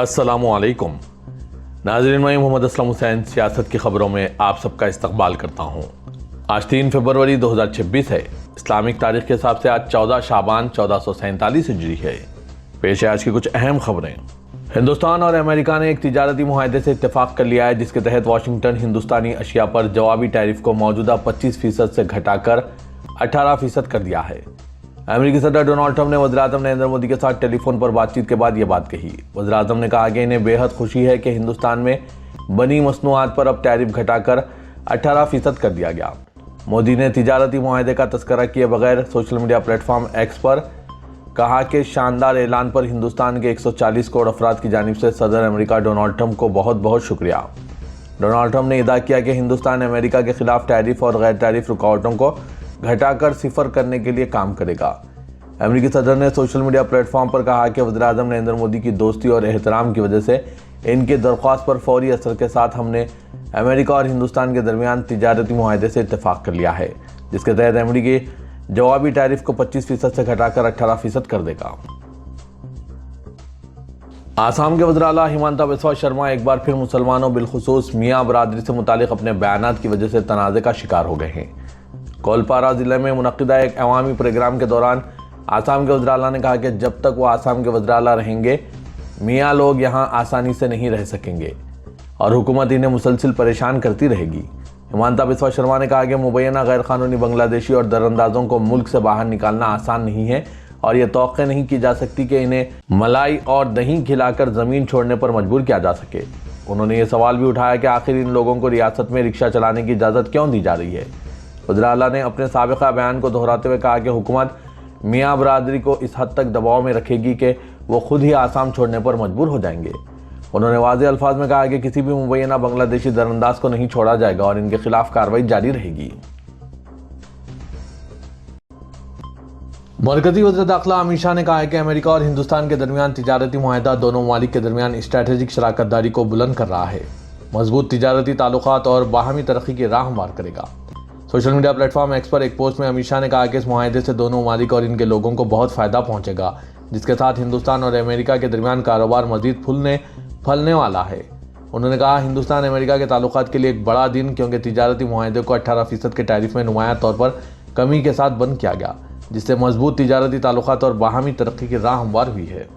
अस्सलामुअलैकुम नाज़रीन, मैं मोहम्मद असलम हुसैन सियासत की ख़बरों में आप सबका इस्तकबाल करता हूँ। आज 3 फरवरी 2026 है। इस्लामिक तारीख के हिसाब से आज 14 शाबान 1447 हिजरी है। पेश है आज की कुछ अहम खबरें। हिंदुस्तान और अमेरिका ने एक तिजारती मुआहदे से इत्तेफाक कर लिया है, जिसके तहत वाशिंगटन हिंदुस्तानी अशिया पर जवाबी टैरिफ को मौजूदा 25% से घटाकर 18% कर दिया है। अमेरिकी सदर डोनाल्ड ट्रंप ने वज़ीर-ए-आज़म नरेंद्र मोदी के साथ टेलीफोन पर बातचीत के बाद ये बात कही। वज़ीर-ए-आज़म ने कहा कि इन्हें बेहद खुशी है कि हिंदुस्तान में बनी मसनूआत पर अब टैरिफ घटाकर 18% कर दिया गया। मोदी ने तिजारती मुआहदे का तस्करा किए बगैर सोशल मीडिया प्लेटफॉर्म एक्स पर कहा कि शानदार ऐलान पर हिंदुस्तान के 140 करोड़ अफराद की जानिब से सदर अमेरिका डोनाल्ड ट्रंप को बहुत बहुत शुक्रिया। डोनाल्ड ट्रंप ने इदा किया कि हिंदुस्तान अमेरिका के खिलाफ टैरिफ और गैर टैरिफ रुकावटों को घटाकर सिफर करने के लिए काम करेगा। अमेरिकी सदर ने सोशल मीडिया प्लेटफॉर्म पर कहा कि वज़ीर-ए-आज़म नरेंद्र मोदी की दोस्ती और एहतराम की वजह से इनकी दरख्वास्त पर फौरी असर के साथ हमने अमेरिका और हिंदुस्तान के दरमियान तिजारती मुआहदे से इत्तेफाक कर लिया है, जिसके तहत अमेरिकी जवाबी टैरिफ को 25% से घटाकर 18% कर देगा। आसाम के वज़ीर आला हिमंता बिस्वा शर्मा एक बार फिर मुसलमानों बिलखुसूस मियाँ बरादरी से मुतालिक अपने बयानात की वजह से तनाज़े का शिकार हो गए हैं। कोलपारा ज़िले में मुनक़िदा एक अवामी प्रोग्राम के दौरान आसाम के वज़ीर आला ने कहा कि जब तक वो आसाम के वज़ीर आला रहेंगे मियाँ लोग यहाँ आसानी से नहीं रह सकेंगे और हुकूमत इन्हें मुसलसल परेशान करती रहेगी। हिमंता बिस्वा शर्मा ने कहा कि मुबैना गैर कानूनी बांग्लादेशी और दरअंदाजों को मुल्क से बाहर निकालना आसान नहीं है और ये तौक़े नहीं की जा सकती कि इन्हें मलाई और दही खिलाकर ज़मीन छोड़ने पर मजबूर किया जा सके। उन्होंने ये सवाल भी उठाया कि आखिर इन लोगों को रियासत में रिक्शा चलाने की इजाज़त क्यों दी जा रही है। वज़ीर आला ने अपने साबिक़ा बयान को दोहराते हुए कहा कि हुकूमत मियाँ बरादरी को इस हद तक दबाव में रखेगी कि वो खुद ही आसाम छोड़ने पर मजबूर हो जाएंगे। उन्होंने वाज़ेह अल्फाज में कहा कि किसी भी मुबैना बांग्लादेशी दरअंदाज को नहीं छोड़ा जाएगा और इनके खिलाफ कार्रवाई जारी रहेगी। मरकजी वज़ीर दाखिला अमित शाह ने कहा है कि अमेरिका और हिंदुस्तान के दरमियान तिजारती मुआहदा दोनों ममालिक के दरमियान स्ट्रैटेजिक शराकत दारी को बुलंद कर रहा है, मजबूत तिजारती ताल्लुकात और बाहमी तरक्की की राह हमवार करेगा। सोशल मीडिया प्लेटफॉर्म एक्स पर एक पोस्ट में अमित शाह ने कहा कि इस मुआहदे से दोनों ममालिक और इनके लोगों को बहुत फ़ायदा पहुंचेगा, जिसके साथ हिंदुस्तान और अमेरिका के दरमियान कारोबार मजीद फलने वाला है। उन्होंने कहा, हिंदुस्तान अमेरिका के ताल्लुकात के लिए एक बड़ा दिन, क्योंकि तिजारती मुआहदे को 18% के टैरिफ में नुमायां तौर पर कमी के साथ बंद किया गया, जिससे मजबूत तिजारती ताल्लुकात और बाहमी तरक्की की राह हमवार हुई है।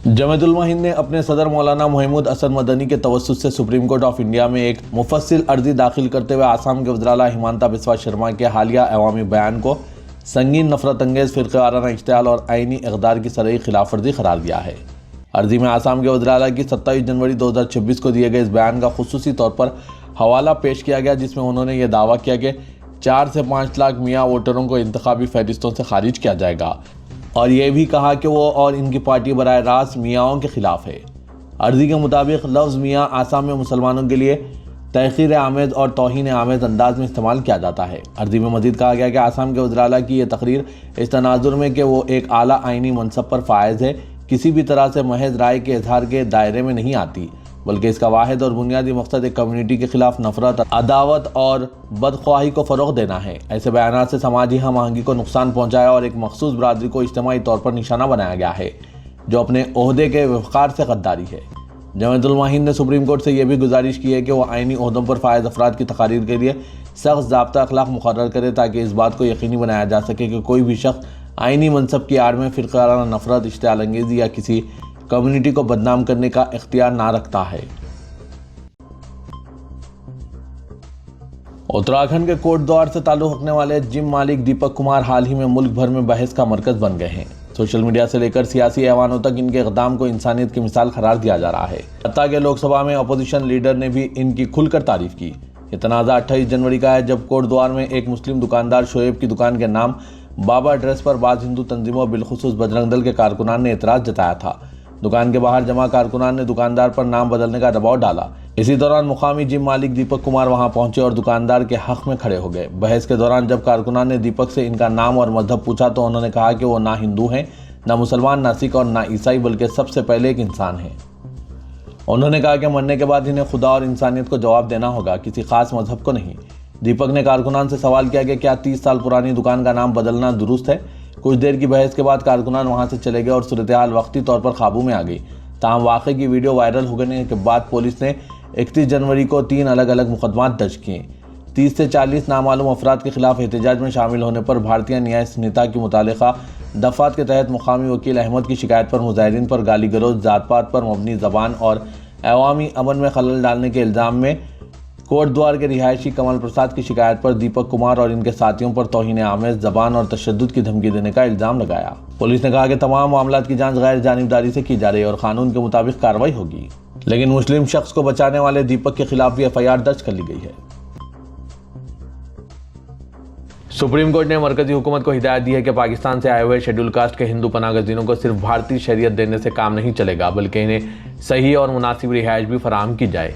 जमात उल हिंद ने अपने सदर मौलाना महमूद असद मदनी के तवस्सुत से सुप्रीम कोर्ट ऑफ इंडिया में एक मुफस्सिल अर्जी दाखिल करते हुए आसाम के वज़ीर आला हिमंता बिस्वा शर्मा के हालिया अवामी बयान को संगीन नफरत अंगेज़ फ़िरक़ावाराना इश्तिआल और आईनी इक़दार की सरई खिलाफ वर्जी करार दिया है। अर्जी में आसाम के वज़ीर आला की 27 जनवरी 2026 को दिए गए इस बयान का खुसूसी तौर पर हवाला पेश किया गया, जिसमें उन्होंने ये दावा किया कि 4 से 5 लाख मियाँ वोटरों को इंतखाबी फहरिस्तों से खारिज किया जाएगा और ये भी कहा कि वो और इनकी पार्टी बराह रास्त मियाँओं के खिलाफ है। अर्जी के मुताबिक लफ्ज़ मियाँ आसाम में मुसलमानों के लिए तहक़ीर आमेज़ और तौहीन आमेज़ अंदाज में इस्तेमाल किया जाता है। अर्जी में मज़ीद कहा गया कि आसाम के वज़ीर आला की यह तकरीर इस तनाजुर में कि वो एक आला आइनी मनसब पर फायज़ है, किसी भी तरह से महज राय के इजहार के दायरे में नहीं आती, बल्कि इसका वाहिद और बुनियादी मकसद एक कम्युनिटी के खिलाफ नफरत, अदावत और बदख्वाही को फ़रोग़ देना है। ऐसे बयानात से समाजी हम आहंगी को नुकसान पहुँचाया और एक मखसूस बरादरी को इज्तिमाई तौर पर निशाना बनाया गया है, जो अपने ओहदे के वक़ार से गद्दारी है। जमात उल हिंद ने सुप्रीम कोर्ट से यह भी गुजारिश की है कि वह आइनी ओहदों पर फायज़ अफराद की तकारीर के लिए सख्त ज़ाब्ता अखलाक मुकर्रर करे, ताकि इस बात को यकीनी बनाया जा सके कि कोई भी शख्स आइनी मनसब की आड़ में फ़िरक़ावाराना नफरत, इश्तिआल अंगेज़ी या किसी कम्युनिटी को बदनाम करने का इख्तियार ना रखता है। उत्तराखंड के कोटद्वार से ताल्लुक़ रखने वाले जिम मालिक दीपक कुमार हाल ही में मुल्क भर में बहस का मरकज़ बन गए हैं। सोशल मीडिया से लेकर सियासी ऐवानों तक इनके इक़दाम को इंसानियत की मिसाल करार दिया जा रहा है। हत्ता कि लोकसभा में अपोजिशन लीडर ने भी इनकी खुलकर तारीफ की। ये तनाज़ा 28 जनवरी का है, जब कोटद्वार में एक मुस्लिम दुकानदार शोएब की दुकान के नाम बाबा एड्रेस पर बाज़ हिंदू तंजीमों बिलखुसूस बजरंग दल के कारकुनान ने एतराज़ जताया था। दुकान के बाहर जमा कारकुनान ने दुकानदार पर नाम बदलने का दबाव डाला। इसी दौरान मुकामी जिम मालिक दीपक कुमार वहां पहुंचे और दुकानदार के हक में खड़े हो गए। बहस के दौरान जब कारकुनान ने दीपक से इनका नाम और मजहब पूछा तो उन्होंने कहा कि वो ना हिंदू हैं, ना मुसलमान, ना सिख और ना ईसाई, बल्कि सबसे पहले एक इंसान है। उन्होंने कहा कि मरने के बाद इन्हें खुदा और इंसानियत को जवाब देना होगा, किसी खास मजहब को नहीं। दीपक ने कारकुनान से सवाल किया कि क्या 30 साल पुरानी दुकान का नाम बदलना दुरुस्त है। कुछ देर की बहस के बाद कारकुनान वहां से चले गए और सूरत हाल वक्ती तौर पर काबू में आ गई। ताहम वाक़े की वीडियो वायरल होने के बाद पुलिस ने 31 जनवरी को 3 अलग अलग मुकदमात दर्ज किए। 30 से 40 नामालूम अफराद के खिलाफ एहतजाज में शामिल होने पर भारतीय न्याय संहिता की मुतालिका दफ़ात के तहत मुकामी वकील अहमद की शिकायत पर मुजाहिरीन पर गाली गलौज, जात पात पर मबनी ज़बान और अवामी अमन में खलल डालने के इल्ज़ाम में कोट द्वार के रिहायशी कमल प्रसाद की शिकायत पर दीपक कुमार और इनके साथियों पर तौहीन आमेज़ ज़बान और तशद्दुद की धमकी देने का इल्ज़ाम लगाया। पुलिस ने कहा कि तमाम मामलात की जांच गैर जानिबदारी से की जा रही है और कानून के मुताबिक कार्रवाई होगी, लेकिन मुस्लिम शख्स को बचाने वाले दीपक के खिलाफ भी FIR दर्ज कर ली गई है। सुप्रीम कोर्ट ने मरकजी हुकूमत को हिदायत दी है कि पाकिस्तान से आए हुए शेड्यूल कास्ट के हिंदू पनाहगज़ीनों को सिर्फ भारतीय शरीयत देने से काम नहीं चलेगा, बल्कि इन्हें सही और मुनासिब रिहाइश भी फराहम की जाए।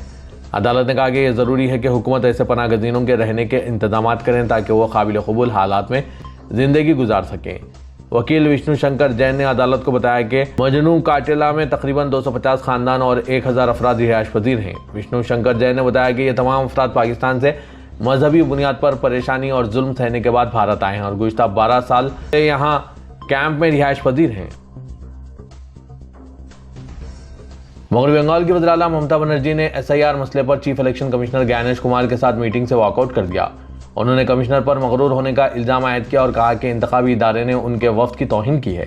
अदालत ने कहा कि यह ज़रूरी है कि हुकूमत ऐसे पनाहगज़ीनों के रहने के इंतजाम करें ताकि वह काबिल कबूल हालात में ज़िंदगी गुजार सकें। वकील विष्णु शंकर जैन ने अदालत को बताया कि मजनू काटेला में तकरीबन 250 खानदान और 1000 अफराद रिहाइश पजीर हैं। विष्णु शंकर जैन ने बताया कि ये तमाम अफराद पाकिस्तान से मजहबी बुनियाद पर परेशानी और जुल्म सहने के बाद भारत आए हैं और गुज़िश्ता 12 साल से यहाँ कैंप में रिहाइश पजीर हैं। मगरबी बंगाल की वज़ीर आला ममता बनर्जी ने SIR मसले पर chief election commissioner Gyanesh Kumar के साथ मीटिंग से वॉकआउट कर दिया। उन्होंने कमिश्नर पर मगरूर होने का इल्ज़ाम आयद किया और कहा कि इंतखाबी इदारे ने उनके वफ्द की तौहीन की है।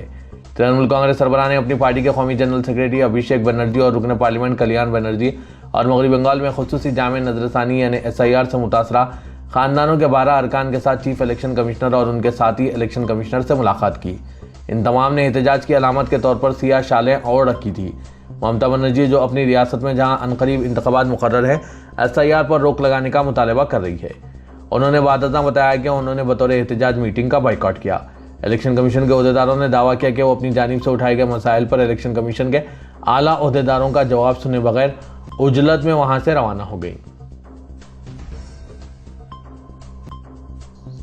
तृणमूल कांग्रेस सरबराह ने अपनी पार्टी के कौमी जनरल सेक्रेटरी अभिषेक बनर्जी और रुकन पार्लियामेंट कल्याण बनर्जी और मगरबी बंगाल में खुसूसी जामे नजरसानी यानी SIR से मुतासरा खानदानों के 12 अरकान के साथ चीफ इलेक्शन कमिश्नर और उनके साथी इलेक्शन कमिश्नर से मुलाकात की। इन तमाम ने एहतजाज की अलामत के तौर पर सियाह शालें ओढ़ रखी थी। ममता बनर्जी जो अपनी रियासत में जहां अनकरीब इंतखाबात मुकर्रर है SIR पर रोक लगाने का मुतालबा कर रही है। उन्होंने वादता बताया कि उन्होंने बतौर एहतजाज मीटिंग का बाइकआउट किया। इलेक्शन कमीशन के अहदेदारों ने दावा किया कि वो अपनी जानिब से उठाए गए मसाइल पर इलेक्शन कमीशन के आला अहदेदारों का जवाब सुने बगैर उजलत में वहां से रवाना हो गई।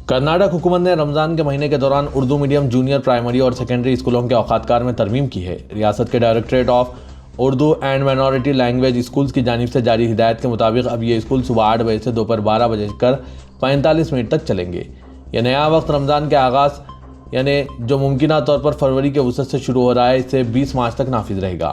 कर्नाटक हुकूमत ने रमजान के महीने के दौरान उर्दू मीडियम जूनियर प्राइमरी और सेकेंडरी स्कूलों के औकातकार में तरमीम की है। रियासत के directorate of Urdu and minority language schools की जानिब से जारी हिदायत के मुताबिक अब ये स्कूल सुबह 8 बजे से दोपहर 12:45 तक चलेंगे। यह नया वक्त रमज़ान के आगाज़ यानी जो मुमकिना तौर पर फरवरी के वसत से शुरू हो रहा है, इससे 20 मार्च तक नाफिज रहेगा।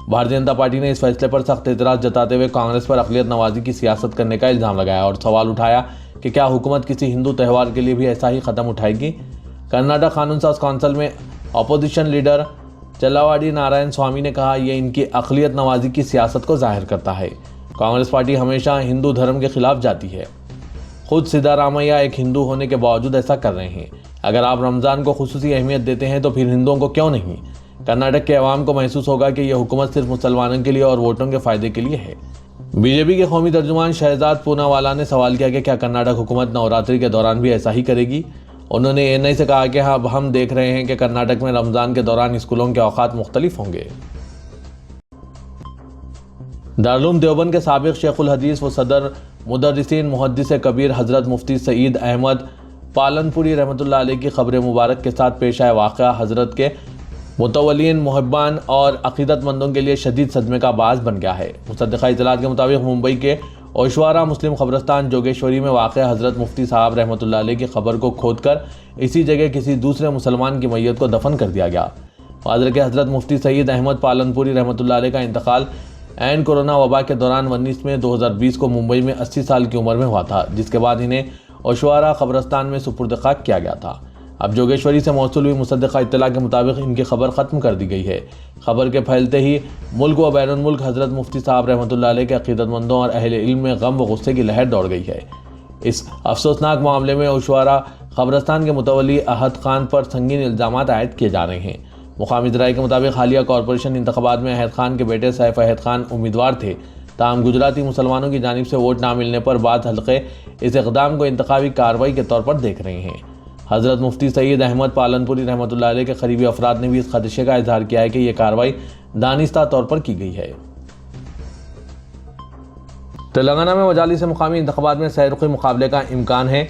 भारतीय जनता पार्टी ने इस फैसले पर सख्त एतराज़ जताते हुए कांग्रेस पर अक़लियत नवाजी की सियासत करने का इल्ज़ाम लगाया और सवाल उठाया कि क्या हुकूमत किसी हिंदू त्यौहार के लिए भी ऐसा ही कदम उठाएगी। कर्नाटक कानून साज कौंसिल में अपोजिशन लीडर चल्लावाडी नारायण स्वामी ने कहा, यह इनकी अक़लियत नवाजी की सियासत को जाहिर करता है। कांग्रेस पार्टी हमेशा हिंदू धर्म के खिलाफ जाती है। खुद सिद्धारामैया एक हिंदू होने के बावजूद ऐसा कर रहे हैं। अगर आप रमज़ान को खुसूसी अहमियत देते हैं तो फिर हिंदुओं को क्यों नहीं। कर्नाटक के अवाम को महसूस होगा कि यह हुकूमत सिर्फ मुसलमानों के लिए और वोटों के फ़ायदे के लिए है। बीजेपी के कौमी तर्जुमान शहजाद पूनावाला ने सवाल किया कि क्या कर्नाटक हुकूमत नवरात्रि के दौरान भी ऐसा ही करेगी। उन्होंने ANI से कहा कि अब हम देख रहे हैं कि कर्नाटक में रमज़ान के दौरान स्कूलों के औकात मुख्तलिफ होंगे। दारुल देवबंद के साबिक़ शेखुल हदीस व सदर मुदर्रिसीन मुहद्दिस कबीर हज़रत मुफ्ती सईद अहमद पालनपुरी रहमतुल्लाह अलैह की ख़बर मुबारक के साथ पेश आया वाक़या हज़रत के मुतवल्लिन मुहब्बान और अक़ीदतमंदों के लिए शदीद सदमे का बाज़ बन गया है। मुसद्दिक़ा इत्तलात के मुताबिक मुंबई के ओशवारा मुस्लिम क़ब्रिस्तान जोगेश्वरी में वाक़ हज़रत मुफ्ती साहब रहमतुल्लाह अलैह की ख़बर को खोद कर इसी जगह किसी दूसरे मुसलमान की मैयत को दफन कर दिया गया। वाज़ेह कि हज़रत मुफ्ती सईद अहमद पालनपुरी रहमतुल्लाह अलैह का इंतकाल ऐन कोरोना वबा के दौरान 19 मई 2020 को मुंबई में 80 साल की उम्र में हुआ था, जिसके बाद इन्हें ओशवारा क़ब्रिस्तान में सुपुर्द खाक किया गया था। अब जोगेश्वरी से मौसूल हुई मुसद्दिक़ा इत्तला के मुताबिक इनकी खबर ख़त्म कर दी गई है। खबर के फैलते ही मुल्क व बैरुल मुल्क हज़रत मुफ्ती साहब रहमतुल्लाह अलैह के अक़ीदतमंदों और अहले इल्म में गम व गुस्से की लहर दौड़ गई है। इस अफसोसनाक मामले में ओशवारा क़ब्रिस्तान के मुतवल्ली अहद खान पर संगीन इल्ज़ामात आयद किए जा रहे हैं। मुक़ामी ज़राए के मुताबिक हालिया कॉरपोरेशन इंतख़ाबात में अहद खान के बेटे सैफ अहद खान उम्मीदवार थे। ताहम गुजराती मुसलमानों की जानिब से वोट ना मिलने पर बाद हल्के इस इक़दाम को इंतख़ाबी कार्रवाई के तौर पर देख रहे हैं। हज़रत मुफ्ती सईद अहमद पालनपुरी रहमतुल्लाह अलैह के करीबी अफराद ने भी इस खदशे का इजहार किया है कि यह कार्रवाई दानिस्ता तौर पर की गई है। तेलंगाना में वजाली से मुकामी इंतख़ाबात में सैरुखी मुकाबले का इम्कान है,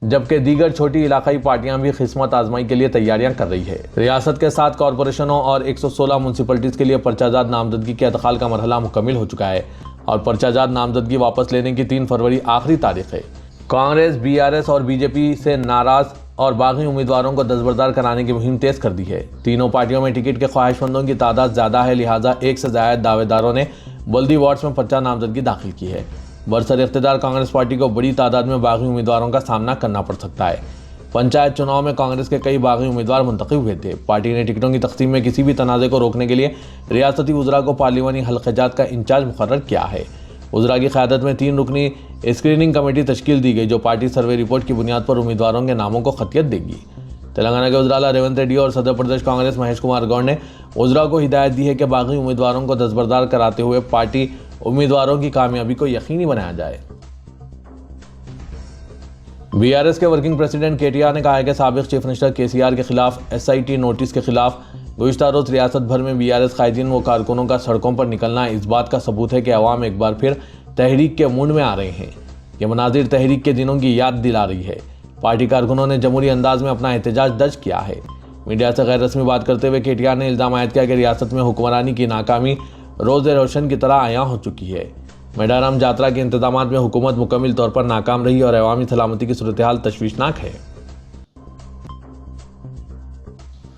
जबकि दीगर छोटी इलाकाई पार्टियां भी किस्मत आजमाई के लिए तैयारियां कर रही है। रियासत के 7 कॉरपोरेशनों और 116 म्यूनसिपलिटीज़ के लिए पर्चाजात नामजदगी के इंतकाल का मरहला मुकम्मिल हो चुका है और पर्चाजात नामजदगी वापस लेने की 3 फरवरी आखिरी तारीख है। कांग्रेस, BRS और BJP से नाराज और बागी उम्मीदवारों को दस्तबरदार कराने की मुहिम तेज कर दी है। तीनों पार्टियों में टिकट के ख्वाहिशमंदों की तादाद ज्यादा है, लिहाजा एक से ज्यादा दावेदारों ने बल्दी वार्ड्स में पर्चा नामजदगी दाखिल की है। बरसर इख्तियार कांग्रेस पार्टी को बड़ी तादाद में बागी उम्मीदवारों का सामना करना पड़ सकता है। पंचायत चुनाव में कांग्रेस के कई बागी उम्मीदवार मुंतखब हुए थे। पार्टी ने टिकटों की तकसीम में किसी भी तनाज़े को रोकने के लिए रियासती वज़रा को पार्लिमानी हल्क़ात का इंचार्ज मुकर्रर किया है। वज़रा की क़यादत में 3 रुकनी स्क्रीनिंग कमेटी तश्कील दी गई, जो पार्टी सर्वे रिपोर्ट की बुनियाद पर उम्मीदवारों के नामों को खतियत देगी। तेलंगाना के वज़रा रेवंत रेड्डी और सदर प्रदेश कांग्रेस महेश कुमार गौड़ ने वज़रा को हिदायत दी है कि बागी उम्मीदवारों को दस्तबरदार कराते हुए पार्टी उम्मीदवारों की कामयाबी को यकीनी बनाया जाए। बीआरएस के वर्किंग प्रेसिडेंट केटीआर ने कहा है कि साबिक़ चीफ मिनिस्टर केसीआर के खिलाफ एसआईटी नोटिस के खिलाफ गुज़िश्ता रोज़ रियासत भर में बीआरएस कायदीन व कारकुनों का सड़कों पर निकलना इस बात का सबूत है कि अवाम एक बार फिर तहरीक के मूड में आ रहे हैं। ये मनाजिर तहरीक के दिनों की याद दिला रही है। पार्टी कारकुनों ने जमहूरी अंदाज में अपना एहतजाज दर्ज किया है। मीडिया से गैर रस्मी बात करते हुए केटीआर ने इल्ज़ाम आयद किया कि रियासत में हुक्मरानी की नाकामी रोज़ रोशन की तरह आया हो चुकी है। मेडाराम जात्रा के इंतजामात में हुकूमत मुकम्मल तौर पर नाकाम रही और अवामी सलामती की सूरत हाल तशवीशनाक है।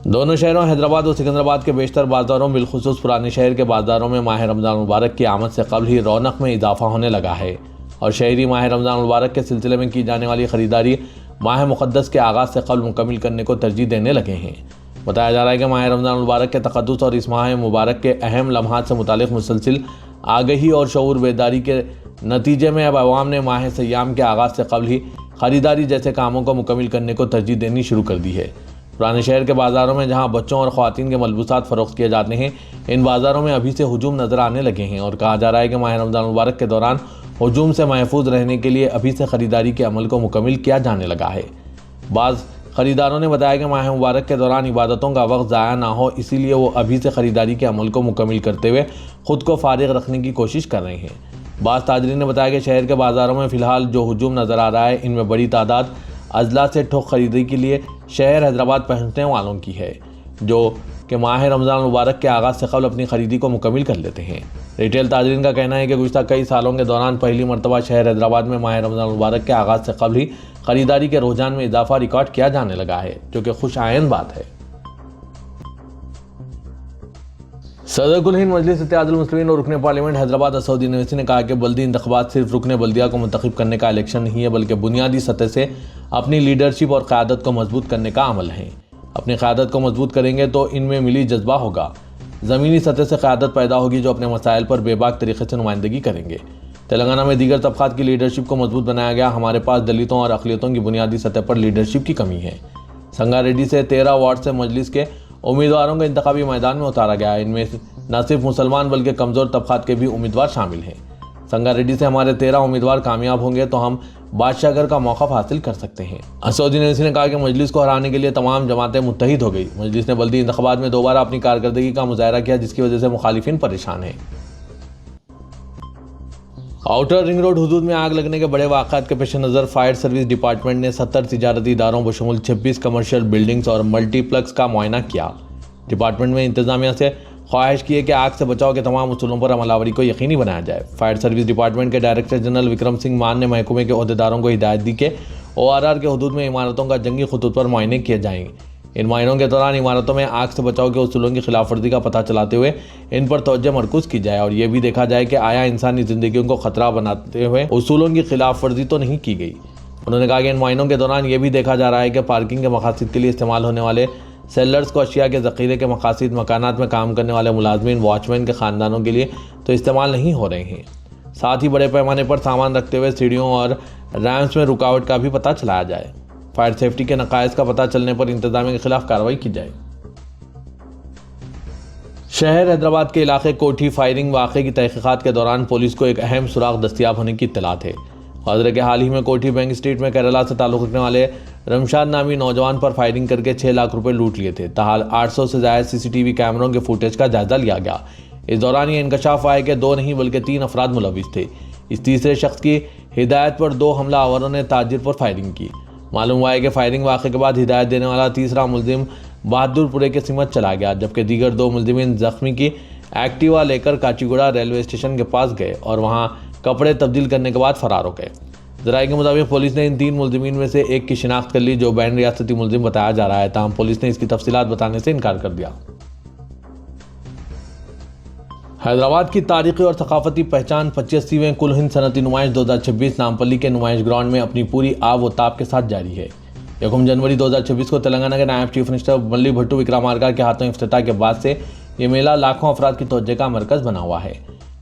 दोनों शहरों हैदराबाद और सिकंदराबाद के बेशतर बाजारों, बिलखुसूस पुराने शहर के बाजारों में माह रमज़ान मुबारक की आमद से कबल ही रौनक में इजाफा होने लगा है और शहरी माह रमज़ान मुबारक के सिलसिले में की जाने वाली ख़रीदारी माह मुक़द्दस के आगाज़ से कबल मुकम्मल करने को तरजीह देने लगे हैं। बताया जा रहा है कि माह रमज़ान मुबारक के तक़द्दुस और इस माह मुबारक के अहम लम्हात से मुतालिक मुसलसिल आगही और शऊर बेदारी के नतीजे में अब अवाम ने माह सयाम के आगाज़ से कबल ही ख़रीदारी जैसे कामों को मुकम्मल करने को तरजीह देनी शुरू कर दी है। पुराने शहर के बाज़ारों में जहां बच्चों और ख़वातीन के मलबूसात फ़रोख्त किए जाते हैं, इन बाज़ारों में अभी से हुजूम नज़र आने लगे हैं और कहा जा रहा है कि माह रमज़ान मुबारक के दौरान हुजूम से महफूज रहने के लिए अभी से ख़रीदारी के अमल को मुकम्मल किया जाने लगा है। बाज़ ख़रीदारों ने बताया कि माह मुबारक के दौरान इबादतों का वक्त ज़ाया ना हो, इसीलिए वो अभी से ख़रीदारी के अमल को मुकम्मल करते हुए ख़ुद को फारिग रखने की कोशिश कर रहे हैं। बाज़ ताजरीन ने बताया कि शहर के बाज़ारों में फ़िलहाल जो हुजूम नज़र आ रहा है, इनमें बड़ी तादाद अजला से ठोक खरीदी के लिए शहर हैदराबाद पहुँचने वालों की है, जो कि माह रमज़ान मुबारक के आगाज़ से कबल अपनी ख़रीदी को मुकम्मल कर लेते हैं। रिटेल ताजरीन का कहना है कि गुज़िश्ता कई सालों के दौरान पहली मरतबा शहर हैदराबाद में माह रमज़ान मुबारक के आगाज़ से कबल ही ख़रीदारी के रुझान में इजाफा रिकॉर्ड किया जाने लगा है, जो कि खुश आयन बात है। सदर कुल हिंद मजलिस इत्तेहादुल मुस्लिमीन और रुकने पार्लियामेंट हैदराबाद असदुद्दीन ओवैसी ने कहा कि बल्दी इंतखाबात सिर्फ रुकने बल्दिया को मुंतखब करने का इलेक्शन नहीं है, बल्कि बुनियादी सतह से अपनी लीडरशिप और क़यादत को मजबूत करने का अमल है। अपनी क़यादत को मजबूत करेंगे तो इनमें मिली जज्बा होगा, ज़मीनी सतह से क़यादत पैदा होगी जो अपने मसाइल पर बेबाक तरीके से नुमाइंदगी करेंगे। तेलंगाना में दीगर तबक़ात की लीडरशिप को मजबूत बनाया गया। हमारे पास दलितों और अक़लियतों की बुनियादी सतह पर लीडरशिप की कमी है। संगारेड्डी से 13 वार्ड से मजलिस के उम्मीदवारों को इंतखाबी मैदान में उतारा गया है। इनमें न सिर्फ मुसलमान बल्कि कमज़ोर तबक़ात के भी उम्मीदवार शामिल हैं। संगारेड्डी से हमारे 13 उम्मीदवार कामयाब होंगे तो हम बादशाहगर का मौक़िफ़ हासिल कर सकते हैं। असदुद्दीन ओवैसी ने कहा कि मजलिस को हराने के लिए तमाम जमातें मुत्तहिद हो गई। मजलिस ने बल्दी इंतखाबात में दोबारा अपनी कारकर्दगी का मुज़ाहरा किया, जिसकी वजह से मुखालिफिन परेशान हैं। आउटर रिंग रोड हुदूद में आग लगने के बड़े वाक़यात के पेश नज़र फायर सर्विस डिपार्टमेंट ने 70 तिजारती इदारों बशमूल 26 कमर्शियल बिल्डिंग्स और मल्टीप्लेक्स का मुआयना किया। डिपार्टमेंट में इंतजामिया से ख्वाहिश की है कि आग से बचाव के तमाम उसूलों पर अमलावरी को यकीनी बनाया जाए। फायर सर्विस डिपार्टमेंट के डायरेक्टर जनरल विक्रम सिंह मान ने महकमे के अहदेदारों को हिदायत दी कि ORR के हुदूद में इमारतों का जंगी खतूत पर मुआयने किए जाएंगे। इन मुआयनों के दौरान इमारतों में आग से बचाव के उसूलों की खिलाफवर्जी का पता चलाते हुए इन पर तवज्जो मरकूज़ की जाए और ये भी देखा जाए कि आया इंसानी ज़िंदगियों को ख़तरा बनाते हुए उसूलों की खिलाफवर्जी तो नहीं की गई। उन्होंने कहा कि इन मुआयनों के दौरान ये भी देखा जा रहा है कि पार्किंग के मकासद के लिए इस्तेमाल होने वाले सेलर्स को अशिया के ज़ख़ीरे के मकासद मकानात में काम करने वाले मुलाजमीन वॉचमैन के ख़ानदानों के लिए तो इस्तेमाल नहीं हो रहे हैं। साथ ही बड़े पैमाने पर सामान रखते हुए सीढ़ियों और रैम्प्स में रुकावट का भी पता चलाया जाए। फायर सेफ्टी के नकाइस का पता चलने पर इंतजामिया के खिलाफ कार्रवाई की जाए। शहर हैदराबाद के इलाके कोठी फायरिंग वाक़े की तहक़ीक़ात के दौरान पुलिस को एक अहम सुराग दस्तियाब होने की इत्तलात है। हज़रत के हाल ही में कोठी बैंक स्ट्रीट में केरला से ताल्लुक़ रखने वाले रमशाद नामी नौजवान पर फायरिंग करके 6 लाख रुपए लूट लिए थे। ताहाल 800 से ज़ायद CCTV कैमरों के फुटेज का जायजा लिया गया। इस दौरान ये इंकशाफ आया कि 2 नहीं बल्कि 3 अफराद मुलविस थे। इस तीसरे शख्स की हिदायत पर 2 हमलावरों ने ताजिर पर फायरिंग की। मालूम हुआ है कि फायरिंग वाक़े के बाद हिदायत देने वाला तीसरा मुलजिम बहादुरपुरे के सिमत चला गया, जबकि दीगर 2 मुलजिमीन जख्मी की एक्टिवा लेकर काचीगुड़ा रेलवे स्टेशन के पास गए और वहां कपड़े तब्दील करने के बाद फरार हो गए। जराये के मुताबिक पुलिस ने इन 3 मुलजिमीन में से एक की शिनाख्त कर ली, जो बैन रियासती मुलजिम बताया जा रहा है। ताहम पुलिस ने इसकी तफसीलात बताने से इनकार कर दिया। हैदराबाद की तारीखी और सकाफती पहचान 85वें कुल हिंद सनती नुमाइश 2026 नामपल्ली के नुमाइश ग्राउंड में अपनी पूरी आब व ताब के साथ जारी है। 1 जनवरी 2026 को तेलंगाना के नायब चीफ मिनिस्टर मल्ली भट्टू विक्रमार्का के हाथों इफ्तिताह के बाद से ये मेला लाखों अफराद की तवज्जो का मरकज़ बना हुआ है।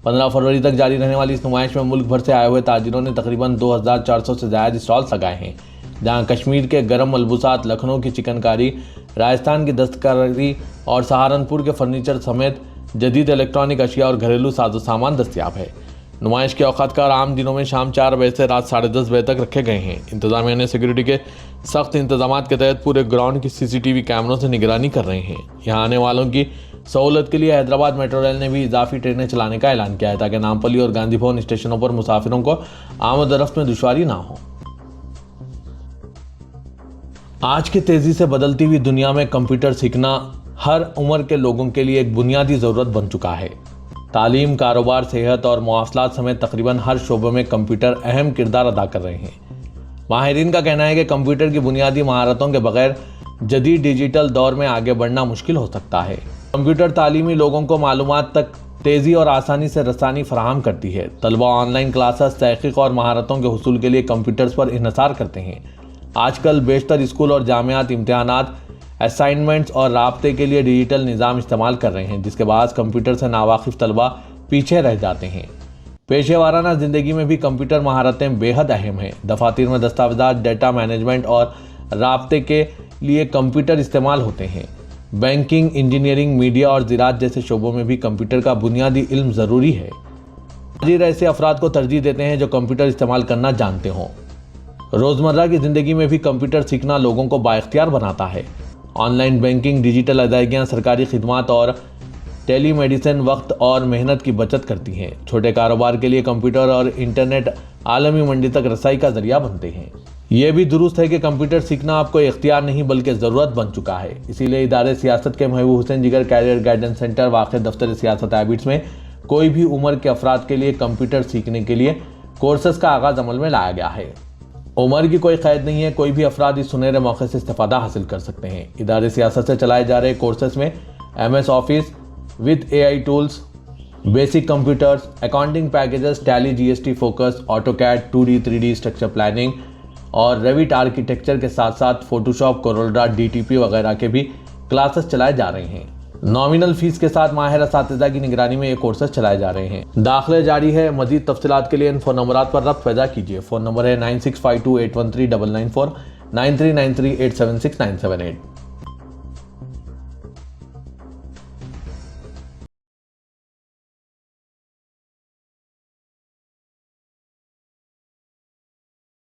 15 फरवरी तक जारी रहने वाली इस नुमाइश में मुल्क भर से आए हुए ताजिरों ने तकरीबन 2400 से ज़्यादा स्टॉल्स लगाए हैं, जहां कश्मीर के गर्म मलबूसात, लखनऊ की चिकनकारी, राजस्थान की दस्तकारी और सहारनपुर के फर्नीचर समेत जदीद इलेक्ट्रॉनिक अशिया और घरेलू साजो सामान दस्तियाब है। नुमाइश के औकात का आम दिनों में शाम 4 बजे से रात 10:30 बजे तक रखे गए हैं। इंतजामिया ने सिक्योरिटी के सख्त इंतजाम के तहत पूरे ग्राउंड की CCTV कैमरों से निगरानी कर रहे हैं। यहाँ आने वालों की सहूलत के लिए हैदराबाद मेट्रो रेल ने भी इजाफी ट्रेनें चलाने का ऐलान किया है, ताकि नामपल्ली और गांधी भवन स्टेशनों पर मुसाफिरों को आमद रफ्त में दुश्वारी ना हो। आज की तेजी से बदलती हुई दुनिया में कंप्यूटर सीखना हर उम्र के लोगों के लिए एक बुनियादी ज़रूरत बन चुका है। तालीम, कारोबार, सेहत और मवासलात समेत तकरीबन हर शोबे में कंप्यूटर अहम किरदार अदा कर रहे हैं। माहिरीन का कहना है कि कंप्यूटर की बुनियादी महारतों के बगैर जदीद डिजिटल दौर में आगे बढ़ना मुश्किल हो सकता है। कंप्यूटर तालीमी लोगों को मालूमात तक तेज़ी और आसानी से रसानी फराहम करती है। तलबा ऑनलाइन क्लासेस, तहक़ीक़ और महारतों के हुसूल के लिए कंप्यूटर्स पर इन्हिसार करते हैं। आजकल बेशतर स्कूल और जामियात इम्तिहानात, असाइनमेंट्स और राब्ते के लिए डिजिटल निज़ाम इस्तेमाल कर रहे हैं, जिसके बाद कंप्यूटर से नावाकिफ़ तलबा पीछे रह जाते हैं। पेशेवाराना ज़िंदगी में भी कंप्यूटर महारतें बेहद अहम हैं। दफातर में दस्तावेज़ात, डेटा मैनेजमेंट और राब्ते के लिए कंप्यूटर इस्तेमाल होते हैं। बैंकिंग, इंजीनियरिंग, मीडिया और ज़राअत जैसे शोबों में भी कंप्यूटर का बुनियादी इल्म ज़रूरी है। ताजिर ऐसे अफराद को तरजीह देते हैं जो कंप्यूटर इस्तेमाल करना जानते हों। रोज़मर्रा की ज़िंदगी में भी कंप्यूटर सीखना लोगों को बाइख्तियार बनाता है। ऑनलाइन बैंकिंग, डिजिटल अदायगियाँ, सरकारी खिदमात और टेली मेडिसिन वक्त और मेहनत की बचत करती हैं। छोटे कारोबार के लिए कंप्यूटर और इंटरनेट आलमी मंडी तक रसाई का जरिया बनते हैं। यह भी दुरुस्त है कि कंप्यूटर सीखना आपको इख्तियार नहीं बल्कि ज़रूरत बन चुका है। इसीलिए इदारे सियासत के महबूब हुसैन जिगर कैरियर गाइडेंस सेंटर वाक़ दफ्तर सियासत हैबिट्स में कोई भी उम्र के अफराद के लिए कंप्यूटर सीखने के लिए कोर्सेज का आगाज़ अमल में लाया गया है। उम्र की कोई क़ैद नहीं है, कोई भी अफराद इस सुनहरे मौके से इस्तेफादा हासिल कर सकते हैं। इदारे सियासत से चलाए जा रहे कोर्सेज में MS office with AI tools, basic computers, accounting packages, tally, GST focus, AutoCAD, 2D 3D structure planning और रेविट आर्किटेक्चर के साथ साथ फोटोशॉप, कोरोल्ड्रा, DTP वगैरह के भी क्लासेस चलाए जा रहे हैं। नॉमिनल फीस के साथ माहिर असातिज़ा की निगरानी में ये कोर्सेज चलाए जा रहे हैं। दाखिले जारी है। मज़ीद तफसीलात के लिए इन फ़ोन नंबरात पर रब्त पैदा कीजिए। फ़ोन नंबर है 9652813994, 9393876978।